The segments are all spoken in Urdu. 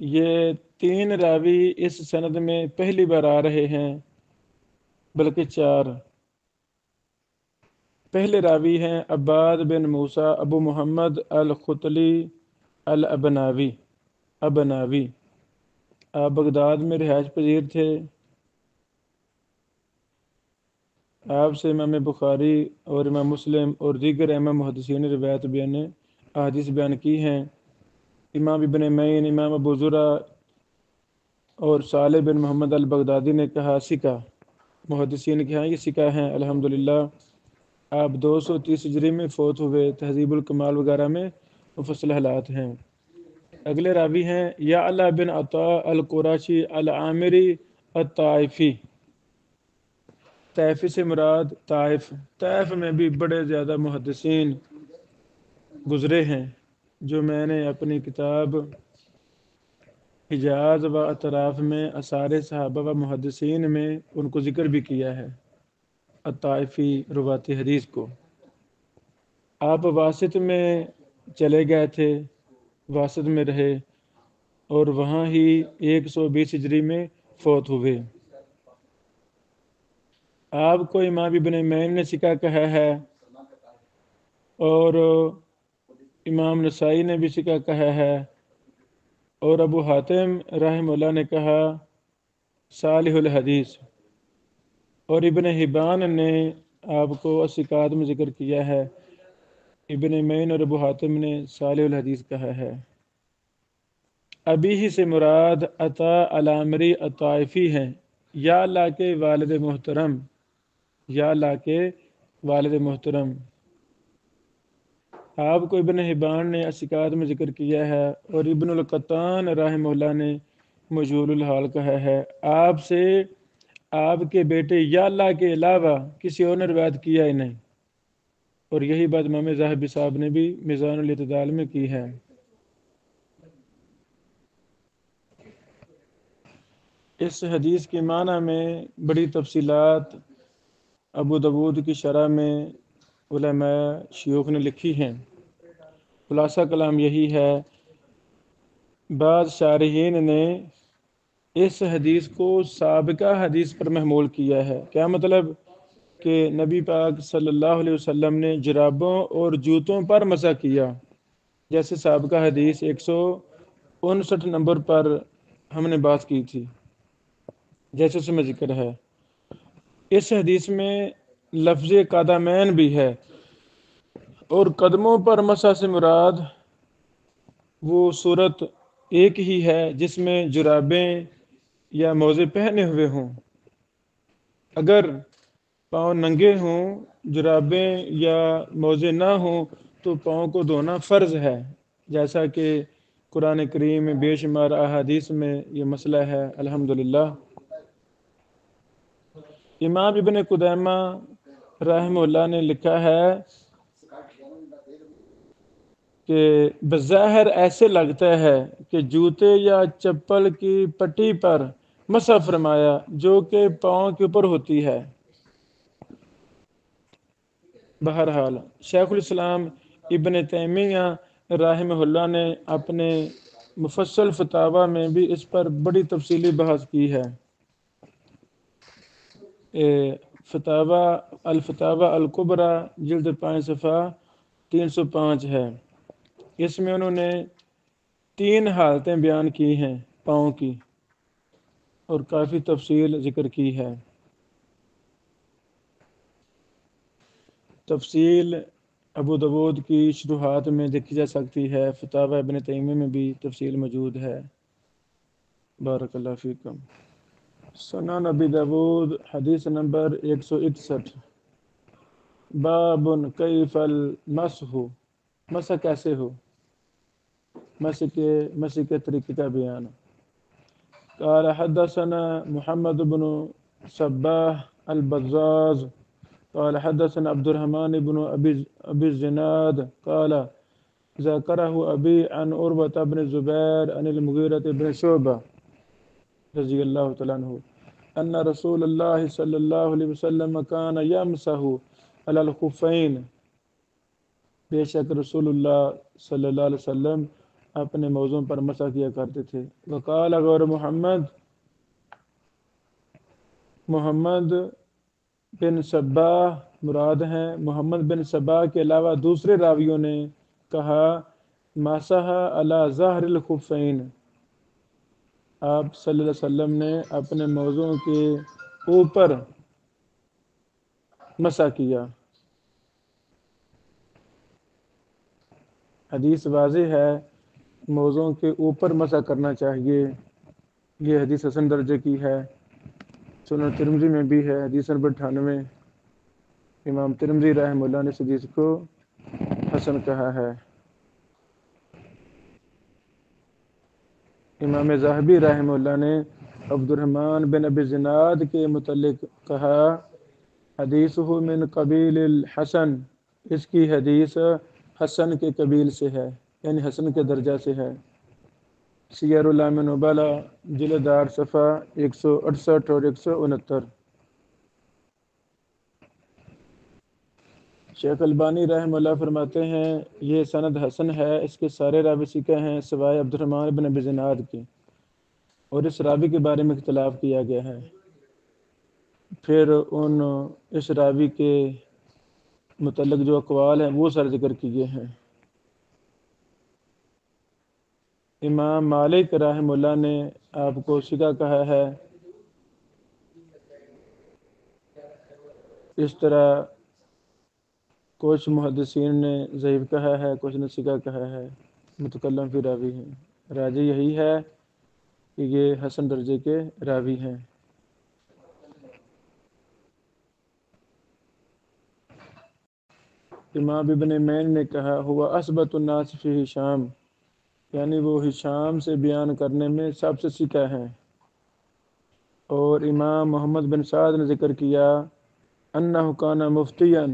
یہ 3 راوی اس سند میں پہلی بار آ رہے ہیں، بلکہ 4۔ پہلے راوی ہیں عباد بن موسیٰ ابو محمد الختلی الابناوی۔ آپ بغداد میں رہائش پذیر تھے۔ آپ سے امام بخاری اور امام مسلم اور دیگر امام محدثین نے روایت احادیث بیان کی ہیں۔ امام ابن معین، امام ابو زرع اور صالح بن محمد البغدادی نے کہا سکہ، محدثین کے ہاں یہ سکہ ہیں الحمدللہ۔ آپ 230 ہجری میں فوت ہوئے۔ تہذیب الکمال وغیرہ میں مفصل حالات ہیں۔ اگلے راوی ہیں یعلا بن عطاء القرشی العامری الطائفی۔ طائفی سے مراد طائف میں بھی بڑے زیادہ محدثین گزرے ہیں، جو میں نے اپنی کتاب حجاز و اطراف میں آثار صحابہ و محدثین میں ان کو ذکر بھی کیا ہے، الطائفی روات حدیث کو۔ آپ واسط میں چلے گئے تھے، واسط میں رہے اور وہاں ہی 120 ہجری میں فوت ہوئے۔ آپ کو امام ابن معین نے سکہ کہا ہے اور امام نسائی نے بھی سکہ کہا ہے، اور ابو حاتم رحمہ اللہ نے کہا صالح الحدیث، اور ابن حبان نے آپ کو الثقات میں ذکر کیا ہے۔ ابن معین اور ابو حاتم نے صالح الحدیث کہا ہے۔ ابی ہی سے مراد عطاء العامری الطائفی ہیں، یا اللہ کے والد محترم، یا اللہ کے والد محترم۔ آپ کو ابن حبان نے الثقات میں ذکر کیا ہے، اور ابن القطان رحمہ اللہ نے مجہول الحال کہا ہے۔ آپ سے آپ کے بیٹے یا اللہ کے علاوہ کسی اور نے روایت کیا ہی نہیں، اور یہی بات امام ذہبی صاحب نے بھی میزان الاعتدال میں کی ہے۔ اس حدیث کے معنی میں بڑی تفصیلات ابو داود کی شرح میں علماء شیوخ نے لکھی ہیں۔ خلاصہ کلام یہی ہے، بعض شارحین نے اس حدیث کو سابقہ حدیث پر محمول کیا ہے۔ کیا مطلب؟ کہ نبی پاک صلی اللہ علیہ وسلم نے جرابوں اور جوتوں پر مسح کیا، جیسے سابقہ حدیث 159 نمبر پر ہم نے بات کی تھی، جیسے اس میں ذکر ہے۔ اس حدیث میں لفظ قدمین بھی ہے، اور قدموں پر مسح سے مراد وہ صورت ایک ہی ہے جس میں جرابیں یا موزے پہنے ہوئے ہوں۔ اگر پاؤں ننگے ہوں، جرابیں یا موزے نہ ہوں، تو پاؤں کو دھونا فرض ہے، جیسا کہ قرآن کریم میں بے شمار احادیث میں یہ مسئلہ ہے الحمدللہ۔ امام ابن قدامہ رحمہ اللہ نے لکھا ہے کہ بظاہر ایسے لگتا ہے کہ جوتے یا چپل کی پٹی پر مسح فرمایا جو کہ پاؤں کے اوپر ہوتی ہے۔ بہرحال شیخ الاسلام ابن تیمیہ رحمہ اللہ نے اپنے مفصل فتاوی میں بھی اس پر بڑی تفصیلی بحث کی ہے۔ الفتاوی الکبریٰ جلد 5 صفحہ 305 ہے۔ اس میں انہوں نے 3 حالتیں بیان کی ہیں پاؤں کی، اور کافی تفصیل ذکر کی ہے۔ تفصیل ابو داود کی شروحات میں دیکھی جا سکتی ہے، فتاوی ابن تیمیہ میں بھی تفصیل موجود ہے۔ بارک اللہ فیکم۔ سنن ابی داود حدیث نمبر 161۔ باب کیف المسح، مسح کیسے ہو، مسح کے طریقے کا بیان۔ قال حدثنا محمد بن صباح البزاز قال حدثنا عبد الرحمن بن ابي الزناد قال ذكره ابي عن عروة بن الزبير عن المغيرة بن شعبة رضي الله تعالى عنه ان رسول الله صلى الله عليه وسلم كان يمسح على الخفين، بے شک رسول اللہ صلی اللہ علیہ وسلم اپنے موضوع پر مسح کیا کرتے تھے۔ وقال غور محمد بن صباح مراد ہیں۔ محمد بن صباح کے علاوہ دوسرے راویوں نے کہا مسح علی ظہر الخفین، آپ صلی اللہ علیہ وسلم نے اپنے موضوع کے اوپر مسح کیا۔ حدیث واضح ہے، موضوع کے اوپر مسح کرنا چاہیے۔ یہ حدیث حسن درجے کی ہے، سنن ترمذی میں بھی ہے، حدیث نمبر 98۔ امام ترمذی رحمہ اللہ نے اس حدیث کو حسن کہا ہے۔ امام ذہبی رحمہ اللہ نے عبد الرحمن بن ابی زناد کے متعلق کہا حدیثہ من قبیل الحسن، اس کی حدیث حسن کے قبیل سے ہے، یعنی حسن کے درجہ سے ہے۔ سیر اعلام نبلا جلد 8 صفحہ 168 اور 169۔ شیخ البانی رحمہ اللہ فرماتے ہیں یہ سند حسن ہے، اس کے سارے راوی ثقہ ہیں سوائے عبد الرحمن بن ابی زناد کے، اور اس راوی کے بارے میں اختلاف کیا گیا ہے۔ پھر اس راوی کے متعلق جو اقوال ہیں وہ سر ذکر کیے ہیں۔ امام مالک رحمہ اللہ نے آپ کو ثقہ کہا ہے، اس طرح کچھ محدثین نے ضعیف کہا ہے، کچھ نے ثقہ کہا ہے، متکلم فی راوی ہیں۔ راجح یہی ہے کہ یہ حسن درجے کے راوی ہیں۔ امام ابن معین نے کہا ہوا اثبت الناس فی ہشام، یعنی وہ ہشام سے بیان کرنے میں سب سے ثقہ ہیں۔ اور امام محمد بن سعد نے ذکر کیا انہ کان مفتیا،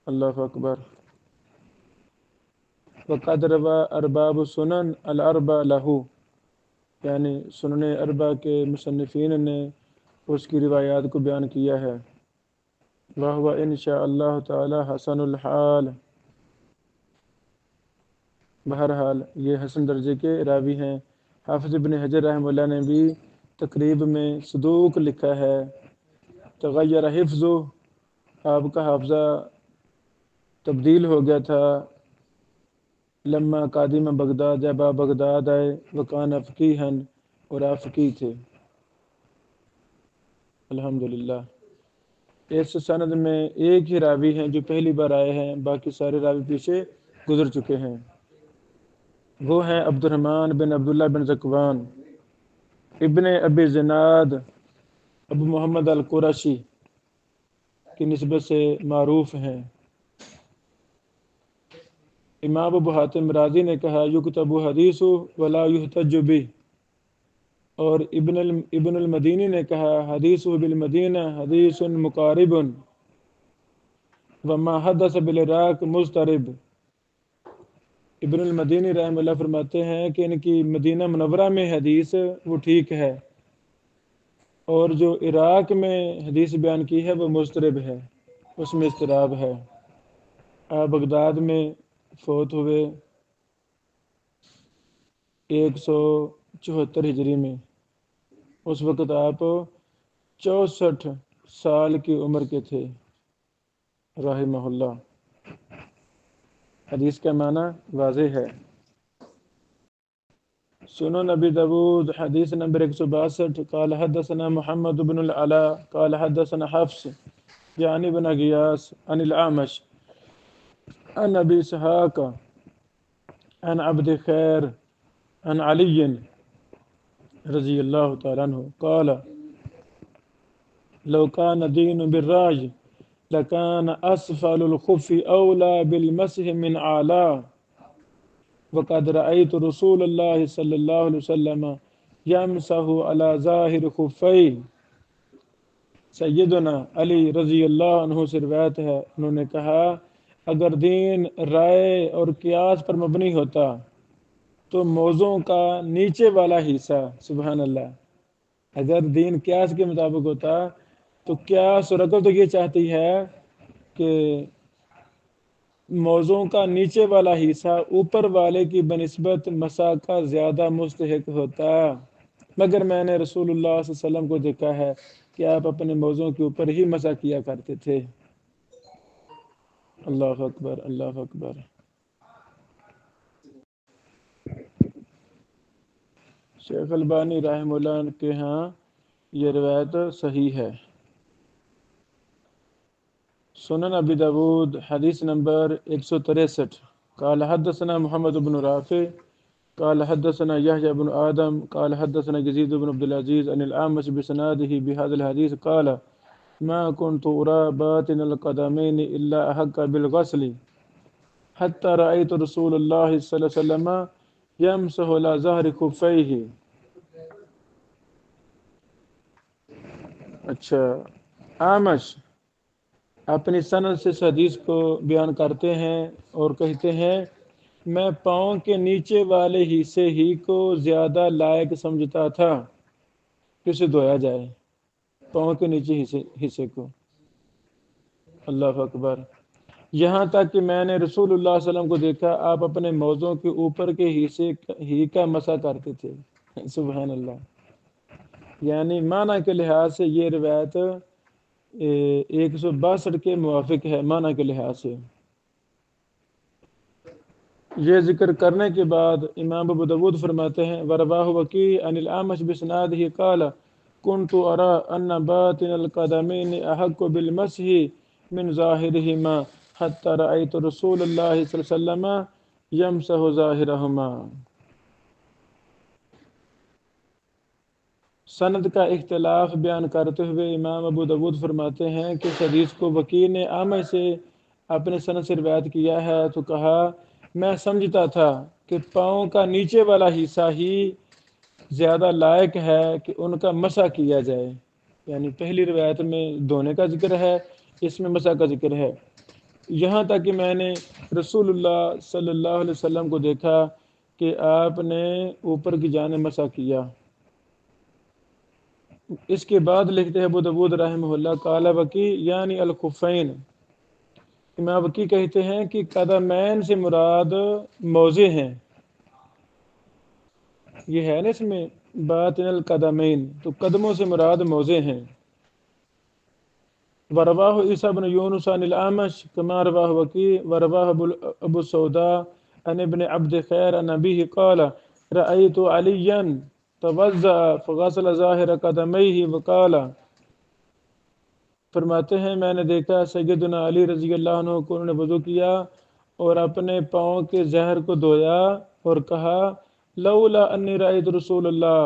اللہ اکبر، وقد روى ارباب سنن الاربع لہو، یعنی سنن اربع کے مصنفین نے اس کی روایات کو بیان کیا ہے۔ وہو ان شاء اللہ تعالی حسن الحال، بہرحال یہ حسن درجے کے راوی ہیں۔ حافظ ابن حجر رحمہ اللہ نے بھی تقریب میں صدوق لکھا ہے، تغیر حفظہ، آپ کا حافظہ تبدیل ہو گیا تھا، لما قادم بغداد، جب آپ بغداد آئے، وکان فقیہا، اور آپ فقیہ تھے۔ الحمدللہ۔ اس سند میں ایک ہی راوی ہیں جو پہلی بار آئے ہیں، باقی سارے راوی پیچھے گزر چکے ہیں۔ وہ ہیں عبد الرحمن بن عبداللہ بن ذکوان ابن ابی زناد ابو محمد القرشی کی نسبت سے معروف ہیں۔ امام ابو حاتم رازی نے کہا یکتب حدیث ولا یحتج بہ، اور ابن المدینی نے کہا حدیث بالمدینہ حدیث مقارب وما حدث بالعراق مضطرب۔ ابن المدینی رحمہ اللہ فرماتے ہیں کہ ان کی مدینہ منورہ میں حدیث وہ ٹھیک ہے، اور جو عراق میں حدیث بیان کی ہے وہ مضطرب ہے، اس میں اضطراب ہے۔ آپ بغداد میں فوت ہوئے 174 ہجری میں، اس وقت آپ 64 سال کی عمر کے تھے رحمہ اللہ۔ حدیث کا معنی واضح ہے۔ سنن ابی داود حدیث نمبر 162، قال حدثنا محمد بن العلاء قال حدثنا حفص یعنی بن غیاث عن الاعمش عن ابی اسحاق عن عبد خیر عن علی رضی اللہ تعالی عنہ قال لو كان دین بالراج لكان اسفل الخف اولى بالمسح من اعلى، وقد رأيت رسول اللہ صلی اللہ علیہ وسلم یمسح على ظاہر خفیہ۔ سیدنا علی رضی اللہ عنہ سے روایت ہے، انہوں نے کہا اگر دین رائے اور قیاس پر مبنی ہوتا تو موضوع کا نیچے والا حصہ، سبحان اللہ، اگر دین قیاس کے مطابق ہوتا تو قیاس اور عقل تو یہ چاہتی ہے کہ موزوں کا نیچے والا حصہ اوپر والے کی بنسبت مسا کا زیادہ مستحق ہوتا، مگر میں نے رسول اللہ صلی اللہ علیہ وسلم کو دیکھا ہے کہ آپ اپنے موزوں کے اوپر ہی مسا کیا کرتے تھے۔ اللہ اکبر، اللہ اکبر۔ شیخ البانی رحمہ اللہ کے ہاں یہ روایت صحیح ہے۔ سنن ابی داود حدیث نمبر 163۔ قال حدثنا محمد بن رافع قال حدثنا يحيى بن آدم قال حدثنا يزيد بن عبد العزيز عن الأعمش بسناده بهذا الحديث قال ما كنت أرى باطن القدمين إلا أحق بالغسل حتى رأيت رسول الله صلى الله عليه وسلم يمسح على ظهر خفيه۔ اچھا، اعمش اپنی سند سے اس حدیث کو بیان کرتے ہیں اور کہتے ہیں میں پاؤں کے نیچے والے حصے ہی کو زیادہ لائق سمجھتا تھا کہ اسے دھویا جائے، پاؤں کے نیچے حصے کو۔ اللہ اکبر۔ یہاں تک کہ میں نے رسول اللہ صلی اللہ علیہ وسلم کو دیکھا آپ اپنے موزوں کے اوپر کے حصے ہی کا مسح کرتے تھے۔ سبحان اللہ۔ یعنی معنی کے لحاظ سے یہ روایت 162 کے موافق ہے معنی کے لحاظ سے۔ یہ ذکر کرنے کے بعد امام ابو داود فرماتے ہیں وَرَوَاهُ وَكِيعٌ عَنِ الْأَعْمَشِ بِإِسْنَادِهِ قَالَ كُنْتُ أَرَى أَنَّ بَاطِنَ الْقَدَمَيْنِ أَحَقُّ بِالْمَسْحِ مِنْ ظَاهِرِهِمَا حَتَّى رَأَيْتُ رسول اللہ صلی اللہ علیہ وسلم يَمْسَحُ ظَاهِرَهُمَا۔ سند کا اختلاف بیان کرتے ہوئے امام ابو داود فرماتے ہیں کہ اس حدیث کو وکیع نے اعمش سے اپنے سند سے روایت کیا ہے تو کہا میں سمجھتا تھا کہ پاؤں کا نیچے والا حصہ ہی زیادہ لائق ہے کہ ان کا مسح کیا جائے، یعنی پہلی روایت میں دھونے کا ذکر ہے، اس میں مسح کا ذکر ہے۔ یہاں تک کہ میں نے رسول اللہ صلی اللہ علیہ وسلم کو دیکھا کہ آپ نے اوپر کی جانب مسح کیا۔ اس کے بعد لکھتے ہیں ابو داود رحمہ اللہ قال وکیع یعنی الخفین، امام وکیع کہتے ہیں کہ قدمین سے مراد موزے ہیں۔ یہ ہے نا اس میں باطن القدمین، تو قدموں سے مراد موزے ہیں۔ وَرَوَاهُ عِيسَى بْنُ يُونُسَ عَنِ الْأَعْمَشِ كَمَا رَوَاهُ وَكِيعٌ وَرَوَاهُ أبو السوداء عن ابن عبد خیر عن أبيه قال رأيت عليا توضأ فغسل ظاهر قدميه وقال، فرماتے ہیں میں نے دیکھا سیدنا علی رضی اللہ عنہ کو انہوں نے وضو کیا اور اپنے پاؤں کے زہر کو دھویا اور کہا لولا انی رأیت رسول اللہ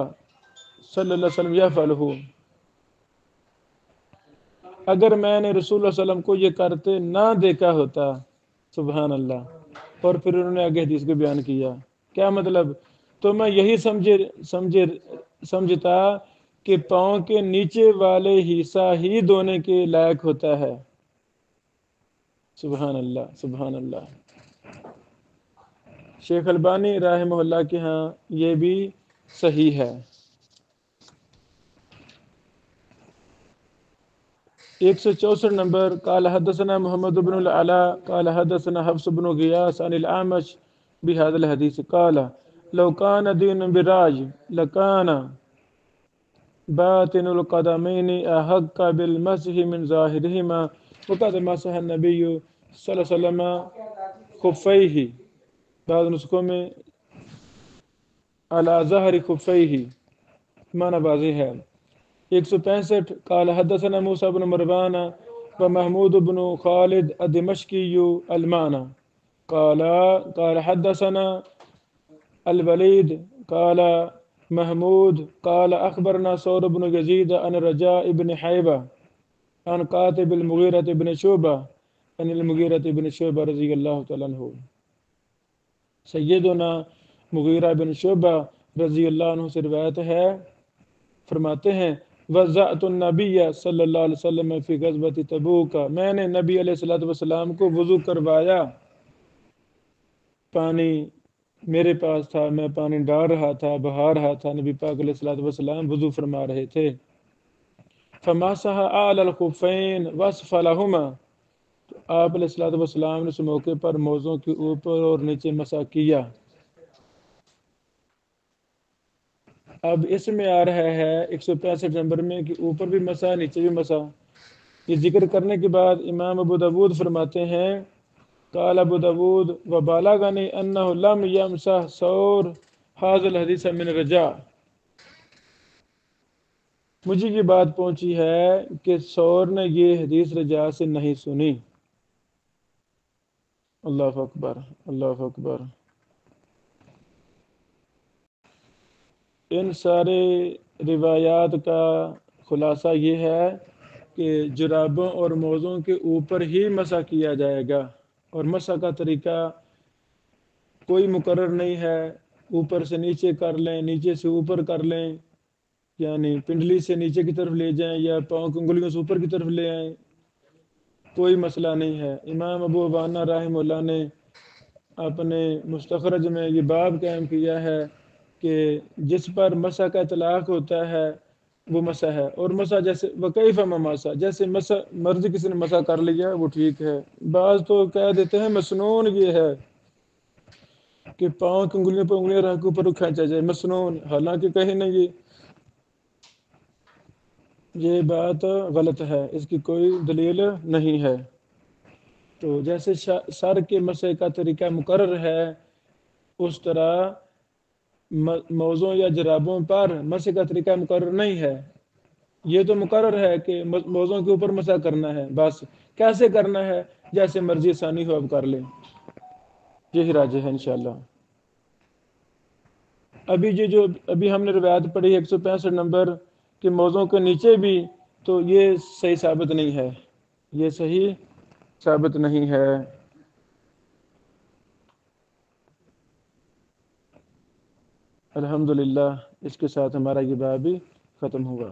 صلی اللہ علیہ وسلم یفعلہ، اگر میں نے رسول اللہ صلی اللہ علیہ وسلم کو یہ کرتے نہ دیکھا ہوتا۔ سبحان اللہ۔ اور پھر انہوں نے آگے حدیث کو بیان کیا، کیا مطلب؟ تو میں یہی سمجھتا کہ پاؤں کے نیچے والے حصہ ہی دھونے کے لائق ہوتا ہے۔ سبحان اللہ، سبحان اللہ۔ شیخ البانی رحمہ اللہ کے ہاں یہ بھی صحیح ہے۔ 164 نمبر قال حدثنا محمد بن العلاء قال حدثنا حفص بن غیاث عن الأعمش بهذا الحديث قال لو كان دين براج لكان باطن القدمين أحق بالمسح من ظاهرهما وقد مسح النبي صلی اللہ علیہ وسلم خفيه، بعض نسخوں میں على ظهر خفيه، معنی واضح ہے۔ 165 قال حدثنا موسى بن مروان ومحمود بن خالد الدمشقي المعنى قال حدثنا الوليد قال محمود قال أخبرنا ثور بن يزيد عن رجاء بن حيبة عن قاتب المغيرة بن شعبة عن المغيرة بن شعبة رضي الله تعالى عنه۔ سیدنا مغیرہ بن شعبہ رضی اللہ عنہ سے روایت ہے، فرماتے ہیں وضعت النبی صلی اللہ علیہ وسلم فی غزوۃ تبوک، میں نے نبی علیہ الصلوۃ والسلام کو وضو کروایا، پانی میرے پاس تھا، میں پانی ڈال رہا تھا، بہا رہا تھا، نبی پاک علیہ الصلوۃ والسلام وضو فرما رہے تھے۔ فمسح اعلی الخفین واسفلہما، تو آپ علیہ الصلوۃ والسلام نے اس موقع پر موزوں کے اوپر اور نیچے مسح کیا۔ اب اس میں آ رہا ہے 165 نمبر میں کہ اوپر بھی مسح نیچے بھی مسح۔ یہ ذکر کرنے کے بعد امام ابو داود فرماتے ہیں قال ابو داود وبالغني انه لم يمسح ثور هذا الحديث من الرجاء، مجھے یہ بات پہنچی ہے کہ ثور نے یہ حدیث رجاء سے نہیں سنی۔ اللہ اکبر، اللہ اکبر۔ ان سارے روایات کا خلاصہ یہ ہے کہ جرابوں اور موزوں کے اوپر ہی مسح کیا جائے گا، اور مسح کا طریقہ کوئی مقرر نہیں ہے، اوپر سے نیچے کر لیں، نیچے سے اوپر کر لیں، یعنی پنڈلی سے نیچے کی طرف لے جائیں یا پاؤں کی انگلیوں سے اوپر کی طرف لے آئیں، کوئی مسئلہ نہیں ہے۔ امام ابو عوانہ رحمہ اللہ نے اپنے مستخرج میں یہ باب قائم کیا ہے کہ جس پر مسح کا اطلاق ہوتا ہے وہ مسح ہے، اور مسح جیسے وکیف مسح، جیسے مسح مرضی کسی نے مسح کر لیا وہ ٹھیک ہے۔ بعض تو کہہ دیتے ہیں مسنون یہ ہے کہ پاؤں کی انگلیوں پر انگلیاں رکھ کے اوپر کھینچا جائے، مسنون، حالانکہ کہیں نہیں، یہ بات غلط ہے، اس کی کوئی دلیل نہیں ہے۔ تو جیسے سر کے مسح کا طریقہ مقرر ہے، اس طرح موزوں یا جرابوں پر مسح کا طریقہ مقرر نہیں ہے۔ یہ تو مقرر ہے کہ موزوں کے اوپر مسح کرنا ہے، بس کیسے کرنا ہے جیسے مرضی ثانی ہو اب کر لیں، یہی راجح ہے انشاءاللہ۔ ابھی جو ابھی ہم نے روایت پڑھی 165 نمبر کہ موزوں کے نیچے بھی، تو یہ صحیح ثابت نہیں ہے، یہ صحیح ثابت نہیں ہے۔ الحمدللہ، اس کے ساتھ ہمارا یہ باب بھی ختم ہوا۔